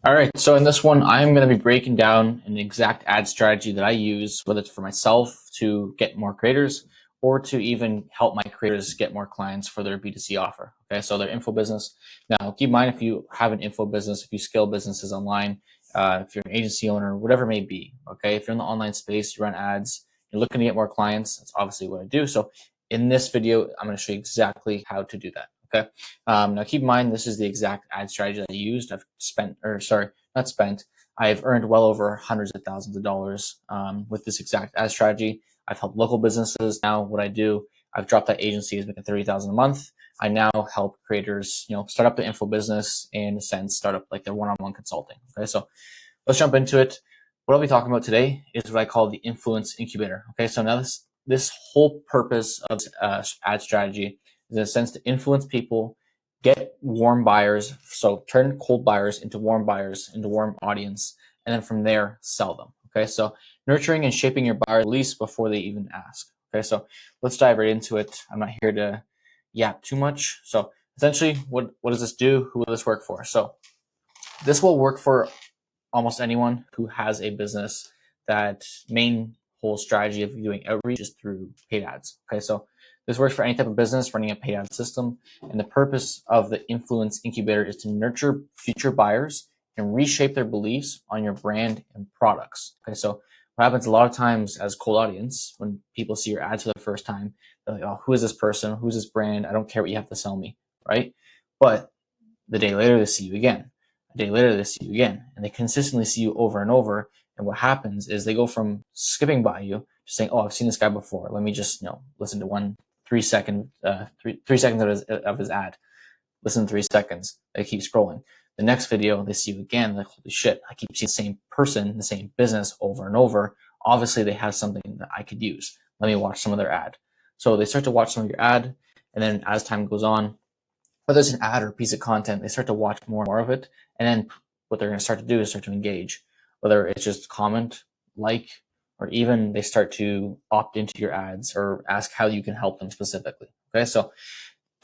All right, so in this one, I'm going to be breaking down an exact ad strategy that I use, whether it's for myself to get more creators or to even help my creators get more clients for their B2C offer. Okay, so their info business. Now, keep in mind if you have an info business, if you scale businesses online, if you're an agency owner, whatever it may be. Okay, if you're in the online space, you run ads, you're looking to get more clients. That's obviously what I do. So in this video, I'm going to show you exactly how to do that. Okay. Now keep in mind, this is the exact ad strategy that I used. I've spent, or sorry, not spent. I've earned well over hundreds of thousands of dollars with this exact ad strategy. I've helped local businesses. Now what I do, I've dropped that agency is making $30,000 a month. I now help creators, start up the info business and in a sense, start up like their one-on-one consulting. Okay. So let's jump into it. What I'll be talking about today is what I call the influence incubator. Okay. So now this whole purpose of ad strategy is in a sense to influence people, get warm buyers, so turn cold buyers into warm buyers, into warm audience, and then from there sell them. Okay, so nurturing and shaping your buyer least before they even ask. Okay, so let's dive right into it. I'm not here to yap too much. So essentially, what does this do? Who will this work for? So this will work for almost anyone who has a business that main whole strategy of doing outreach is through paid ads. Okay, so this works for any type of business running a paid ad system. And the purpose of the influence incubator is to nurture future buyers and reshape their beliefs on your brand and products. Okay, so what happens a lot of times as cold audience when people see your ads for the first time, they're like, oh, who is this person? Who's this brand? I don't care what you have to sell me, right? But the day later, they see you again. A day later, they see you again. And they consistently see you over and over. And what happens is they go from skipping by you to saying, oh, I've seen this guy before. Let me just, listen to one 3 seconds of his ad. Listen to 3 seconds. They keep scrolling. The next video, they see you again. Like, holy shit, I keep seeing the same person, the same business over and over. Obviously, they have something that I could use. Let me watch some of their ad. So they start to watch some of your ad. And then as time goes on, whether it's an ad or a piece of content, they start to watch more and more of it. And then what they're going to start to do is start to engage, whether it's just comment, like, or even they start to opt into your ads or ask how you can help them specifically. Okay, so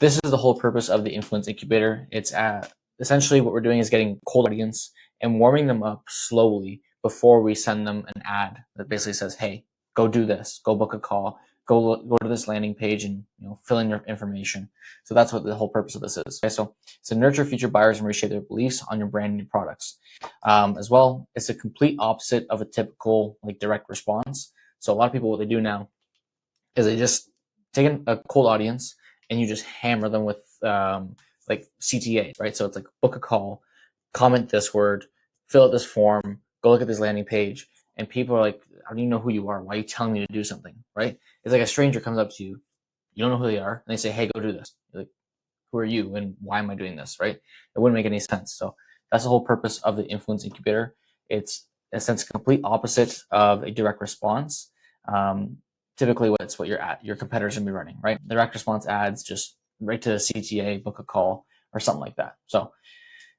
this is the whole purpose of the influence incubator. It's essentially what we're doing is getting cold audience and warming them up slowly before we send them an ad that basically says, hey, go do this, go book a call, go to this landing page and fill in your information. So that's what the whole purpose of this is. Okay, so it's to nurture future buyers and reshape their beliefs on your brand and your products. As well, it's a complete opposite of a typical like direct response. So a lot of people, what they do now is they just take a cold audience and you just hammer them with like CTA, right? So it's like book a call, comment this word, fill out this form, go look at this landing page, and people are like, "I don't even know who you are. Why are you telling me to do something?" Right? It's like a stranger comes up to you, you don't know who they are, and they say, "Hey, go do this." You're like, who are you, and why am I doing this? Right? It wouldn't make any sense. So that's the whole purpose of the influence incubator. It's in a sense complete opposite of a direct response. Um, Typically what's what your competitors are gonna be running, right? The direct response ads just right to the CTA, book a call, or something like that. So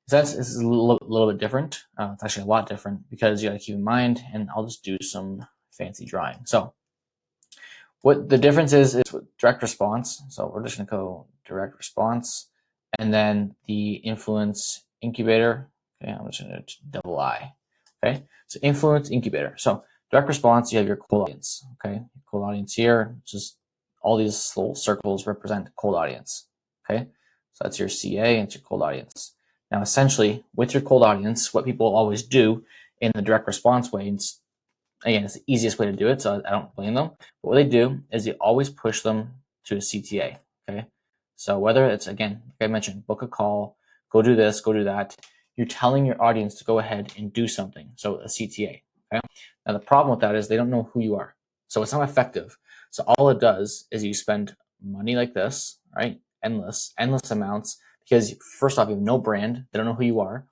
this is a little bit different. It's actually a lot different because you got to keep in mind, and I'll just do some fancy drawing. So what the difference is with direct response. So we're just gonna go direct response, and then the influence incubator. Okay, I'm just gonna double I. Okay, so influence incubator. So direct response, you have your cold audience. Okay, cold audience here. Just all these little circles represent cold audience. Okay, so that's your CA and it's your cold audience. Now, essentially, with your cold audience, what people always do in the direct response way, again, it's the easiest way to do it, so I don't blame them. But what they do is they always push them to a CTA. Okay, so whether it's again, like I mentioned, book a call, go do this, go do that. You're telling your audience to go ahead and do something. So a CTA. Okay. Now the problem with that is they don't know who you are, so it's not effective. So all it does is you spend money like this, right? Endless amounts, because first off, you have no brand. They don't know who you are.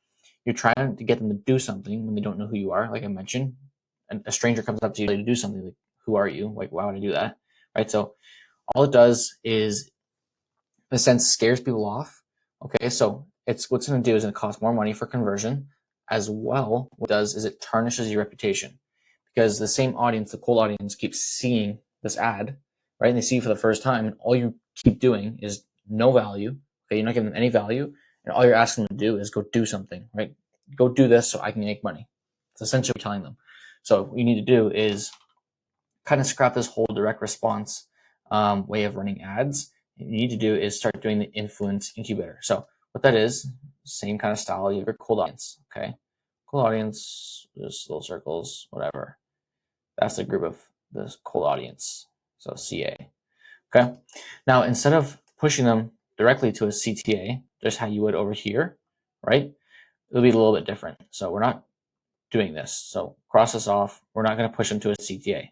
You're trying to get them to do something when they don't know who you are. Like I mentioned, a stranger comes up to you to do something, like, who are you? Like, why would I do that? Right? So all it does is, in a sense, scares people off. Okay, so it's what's going to do is it costs more money for conversion. As well, what it does is it tarnishes your reputation because the same audience, the cold audience, keeps seeing this ad, right? And they see you for the first time, and all you keep doing is no value. Okay, you're not giving them any value, and all you're asking them to do is go do something, right? go do this so I can make money. It's essentially what you're telling them. So what you need to do is kind of scrap this whole direct response way of running ads. What you need to do is start doing the influence incubator. So what that is, same kind of style. You have your cold audience, okay? Cold audience, just little circles, whatever. That's the group of this cold audience. So CA, okay? Now, instead of pushing them directly to a CTA, just how you would over here, right? It'll be a little bit different. So we're not doing this. So cross this off. We're not going to push them to a CTA.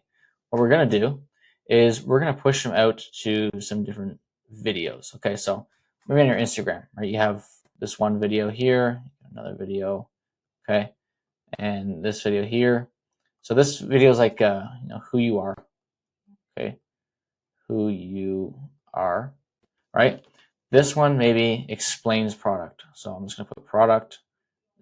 What we're going to do is we're going to push them out to some different videos. Okay, so maybe on your Instagram, right? You have this one video here, another video, okay, and this video here. So this video is like who you are, okay, who you are, right? This one maybe explains product. So I'm just going to put product.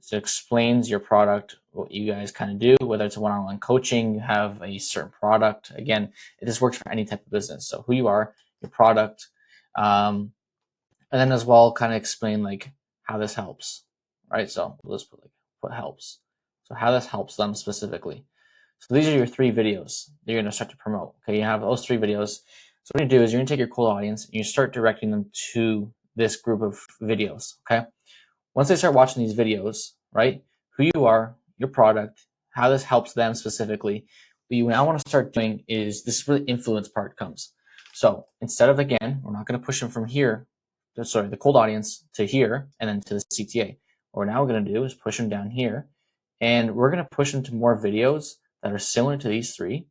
So it explains your product, what you guys kind of do, whether it's one-on-one coaching, you have a certain product. Again, this works for any type of business. So who you are, your product, and then as well, kind of explain like how this helps, right? So we'll just put like what helps. So how this helps them specifically. So these are your 3 videos that you're going to start to promote. Okay, you have those 3 videos. So what you do is you're going to take your cold audience and you start directing them to this group of videos. Okay. Once they start watching these videos, right, who you are, your product, how this helps them specifically, what you now want to start doing is this is where the influence part comes. So instead of, again, we're not going to push them from here, the cold audience to here and then to the CTA. What we're now going to do is push them down here, and we're going to push them to more videos that are similar to these 3.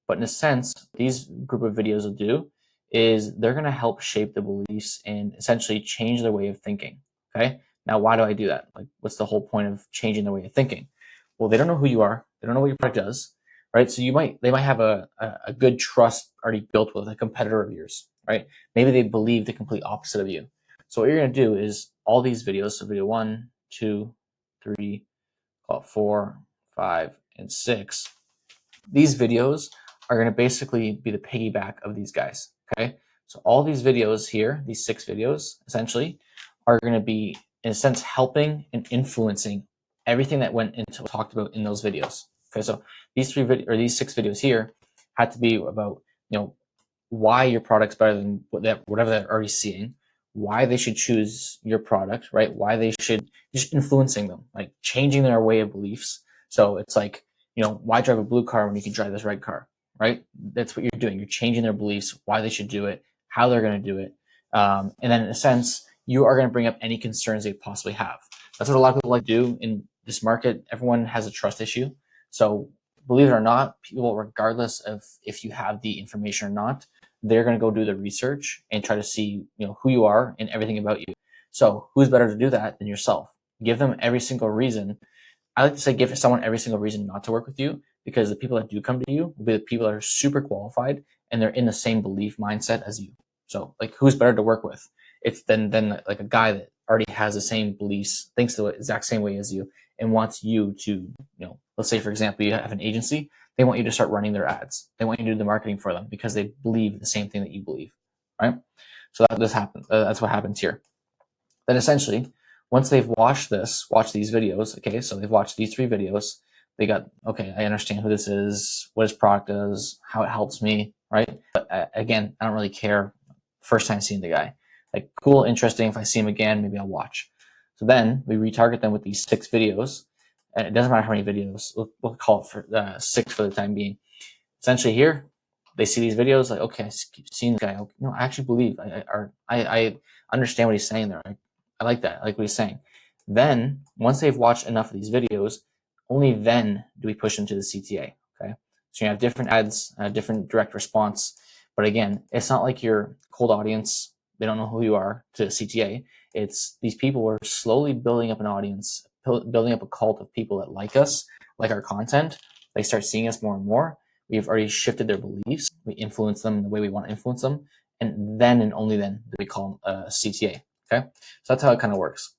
But in a sense, these group of videos will do is they're going to help shape the beliefs and essentially change their way of thinking. Okay. Now, why do I do that? Like, what's the whole point of changing their way of thinking? Well, they don't know who you are. They don't know what your product does, right? So they might have a good trust already built with a competitor of yours, right? Maybe they believe the complete opposite of you. So what you're going to do is all these videos, so video 1, 2, 3, 4, 5, and 6, these videos are going to basically be the piggyback of these guys. Okay. So all these videos here, these 6 videos essentially, are going to be in a sense helping and influencing everything that went into talked about in those videos. Okay. So these 6 videos here had to be about, why your product's better than whatever they're already seeing, why they should choose your product, right? Why they should just influencing them, like changing their way of beliefs. So it's like, why drive a blue car when you can drive this red car, right? That's what you're doing. You're changing their beliefs, why they should do it, how they're going to do it. And then in a sense, you are going to bring up any concerns they possibly have. That's what a lot of people like to do in this market. Everyone has a trust issue. So believe it or not, people, regardless of if you have the information or not, they're going to go do the research and try to see, who you are and everything about you. So who's better to do that than yourself? Give them every single reason. I like to say give someone every single reason not to work with you, because the people that do come to you will be the people that are super qualified and they're in the same belief mindset as you. So like, who's better to work with? It's then like a guy that already has the same beliefs, thinks the exact same way as you, and wants you to, let's say for example, you have an agency, they want you to start running their ads. They want you to do the marketing for them because they believe the same thing that you believe, right? So this happens. That's what happens here. Then essentially, once they've watched these videos, okay, so they've watched these 3 videos, they got, okay, I understand who this is, what his product does, how it helps me, right? But again, I don't really care first time seeing the guy. Like, cool, interesting. If I see him again, maybe I'll watch. So then we retarget them with these 6 videos. And it doesn't matter how many videos, we'll call it for 6 for the time being. Essentially here, they see these videos, like, okay, I keep seeing the guy. I actually believe, I understand what he's saying there. I like that. I like what he's saying. Then once they've watched enough of these videos, only then do we push them to the CTA. Okay. So you have different ads, different direct response. But again, it's not like your cold audience, they don't know who you are, to CTA. It's these people who are slowly building up an audience, building up a cult of people that like us, like our content. They start seeing us more and more. We've already shifted their beliefs. We influence them the way we want to influence them. And then and only then do we call them CTA. Okay. So that's how it kind of works.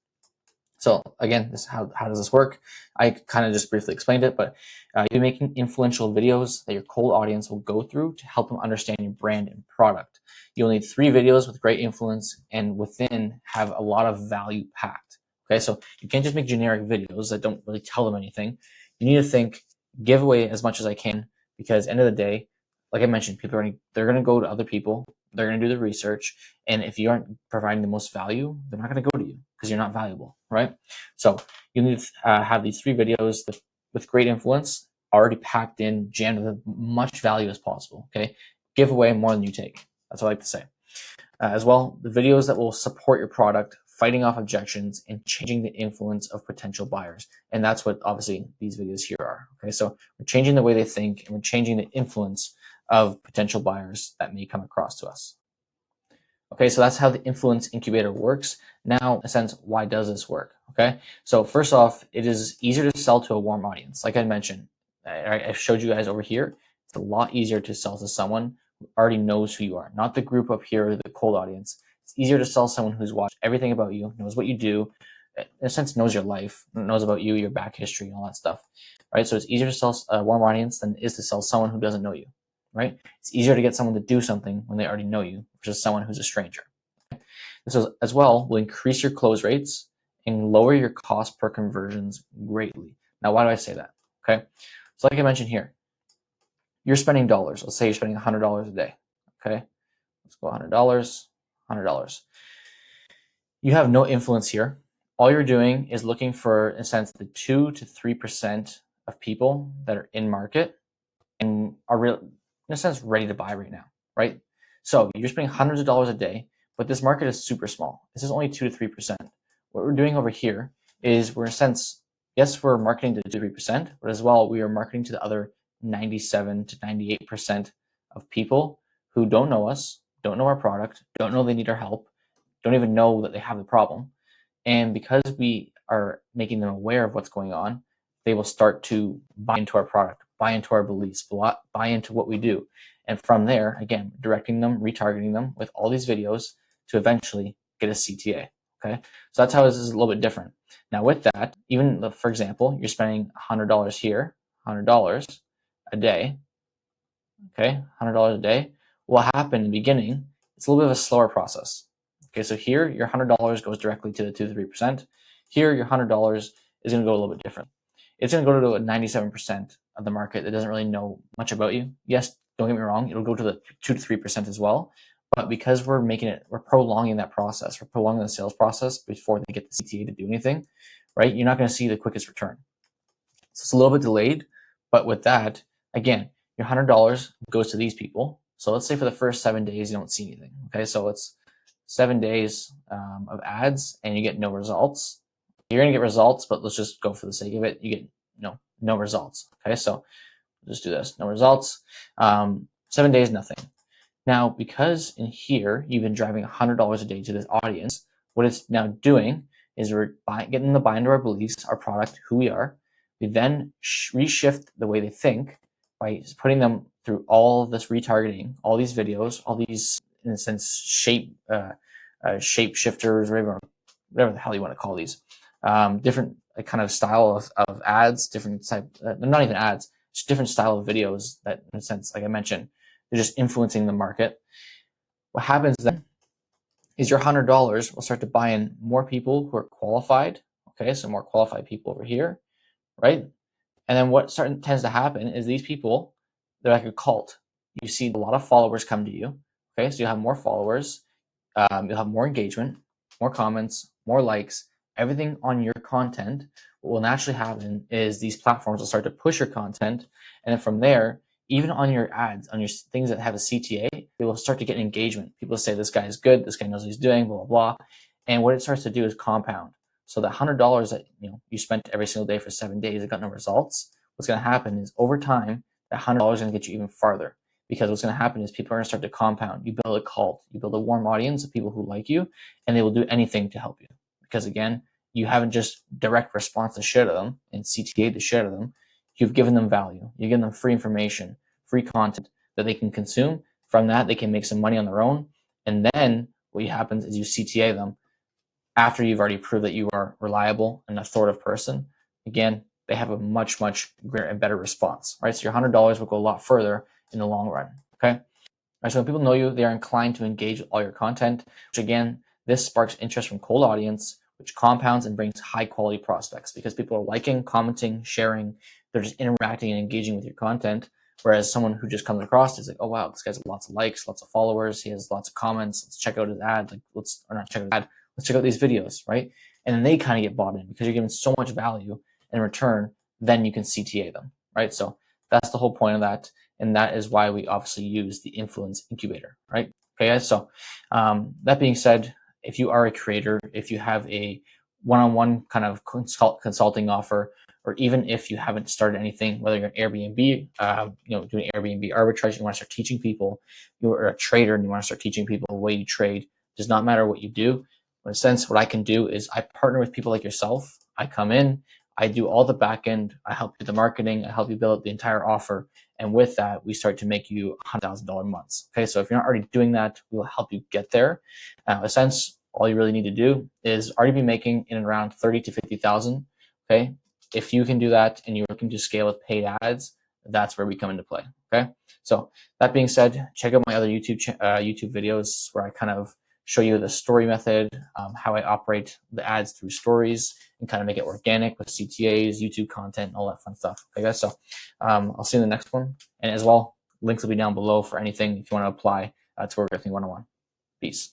So again, how does this work? I kind of just briefly explained it, but you're making influential videos that your cold audience will go through to help them understand your brand and product. You'll need 3 videos with great influence and within have a lot of value packed. Okay, so you can't just make generic videos that don't really tell them anything. You need to think, give away as much as I can, because end of the day, like I mentioned, they're going to go to other people, they're going to do the research, and if you aren't providing the most value, they're not going to go to you because you're not valuable, right? So you need to have these 3 videos with great influence, already packed in, jammed with as much value as possible. Okay, give away more than you take. That's what I like to say. As well, the videos that will support your product, fighting off objections, and changing the influence of potential buyers. And that's what obviously these videos here are. Okay, so we're changing the way they think, and we're changing the influence of potential buyers that may come across to us. Okay, so that's how the influence incubator works. Now, in a sense, why does this work? Okay, so first off, it is easier to sell to a warm audience. Like I mentioned, I showed you guys over here. It's a lot easier to sell to someone who already knows who you are, not the group up here, the cold audience. It's easier to sell someone who's watched everything about you, knows what you do, in a sense, knows your life, knows about you, your back history, and all that stuff. Right, so it's easier to sell a warm audience than it is to sell someone who doesn't know you. Right? It's easier to get someone to do something when they already know you versus someone who's a stranger. This as well will increase your close rates and lower your cost per conversions greatly. Now, why do I say that? Okay, so like I mentioned here, you're spending dollars. Let's say you're spending $100 a day. Okay, let's go $100, $100. You have no influence here. All you're doing is looking for, in a sense, the 2 to 3% of people that are in market and are real, in a sense, ready to buy right now, right? So you're spending hundreds of dollars a day, but this market is super small. This is only 2 to 3%. What we're doing over here is we're, in a sense, yes, we're marketing to 2 to 3%, but as well, we are marketing to the other 97 to 98% of people who don't know us, don't know our product, don't know they need our help, don't even know that they have the problem. And because we are making them aware of what's going on, they will start to buy into our product, buy into our beliefs, buy into what we do. And from there, again, directing them, retargeting them with all these videos to eventually get a CTA. Okay, so that's how this is a little bit different. Now, with that, even for example, you're spending $100 here, $100 a day. Okay, $100 a day. What happened in the beginning? It's a little bit of a slower process. Okay, so here your $100 goes directly to the 2 to 3%. Here your $100 is going to go a little bit different. It's going to go to a 97% of the market that doesn't really know much about you. Yes, don't get me wrong, it'll go to the 2 to 3% as well. But because we're prolonging that process, we're prolonging the sales process before they get the CTA to do anything, right? You're not going to see the quickest return. So it's a little bit delayed, but with that, again, your $100 goes to these people. So let's say for the first 7 days, you don't see anything. Okay, so it's 7 days of ads and you get no results. You're gonna get results, but let's just go for the sake of it. You get no results. Okay, so just do this, no results. 7 days, nothing. Now, because in here, you've been driving $100 a day to this audience, what it's now doing is we're getting them to buy into our beliefs, our product, who we are. We then reshift the way they think by putting them through all of this retargeting, all these videos, all these, in a sense, shape shifters, whatever the hell you want to call these, different kind of style of ads, different type, not even ads, just different style of videos that, in a sense, like I mentioned, they're just influencing the market. What happens then is your $100 will start to buy in more people who are qualified. Okay, so more qualified people over here, right? And then what tends to happen is these people, they're like a cult. You see a lot of followers come to you. Okay, so you have more followers, you'll have more engagement, more comments, more likes, everything on your content. What will naturally happen is these platforms will start to push your content, and then from there, even on your ads, on your things that have a CTA, they will start to get engagement. People say this guy is good, this guy knows what he's doing, blah blah blah, and what it starts to do is compound. So the $100 that you spent every single day for 7 days, it got no results. What's going to happen is over time, that $100 is going to get you even farther. Because what's going to happen is people are going to start to compound. You build a cult, you build a warm audience of people who like you, and they will do anything to help you. Because again, you haven't just direct response to shit of them and CTA to shit of them. You've given them value. You've given them free information, free content that they can consume. From that, they can make some money on their own. And then what happens is you CTA them after you've already proved that you are reliable and authoritative person. Again, they have a much, much greater and better response, right? So your $100 will go a lot further in the long run, okay? All right, so when people know you, they are inclined to engage with all your content, which again, this sparks interest from cold audience, which compounds and brings high quality prospects because people are liking, commenting, sharing, they're just interacting and engaging with your content. Whereas someone who just comes across is like, oh wow, this guy's got lots of likes, lots of followers, he has lots of comments, let's check out his ad, like let's check out these videos, right? And then they kind of get bought in because you're giving so much value in return, then you can CTA them, right? So that's the whole point of that. And that is why we obviously use the influence incubator, right? Okay, guys. So that being said, if you are a creator, if you have a one-on-one kind of consulting offer, or even if you haven't started anything, whether you're an Airbnb, doing Airbnb arbitrage, you want to start teaching people, you're a trader and you want to start teaching people the way you trade, does not matter what you do. In a sense, what I can do is I partner with people like yourself. I come in, I do all the back end, I help you with the marketing, I help you build up the entire offer. And with that, we start to make you $100,000 months. Okay, so if you're not already doing that, we will help you get there. In a sense, all you really need to do is already be making in around 30 to 50,000. Okay, if you can do that and you're looking to scale with paid ads, that's where we come into play. Okay, so that being said, check out my other YouTube videos where I kind of show you the story method, how I operate the ads through stories, and kind of make it organic with CTAs, YouTube content, and all that fun stuff. Okay, guys. So I'll see you in the next one, and as well, links will be down below for anything if you want to apply to Work With Me 101. Peace.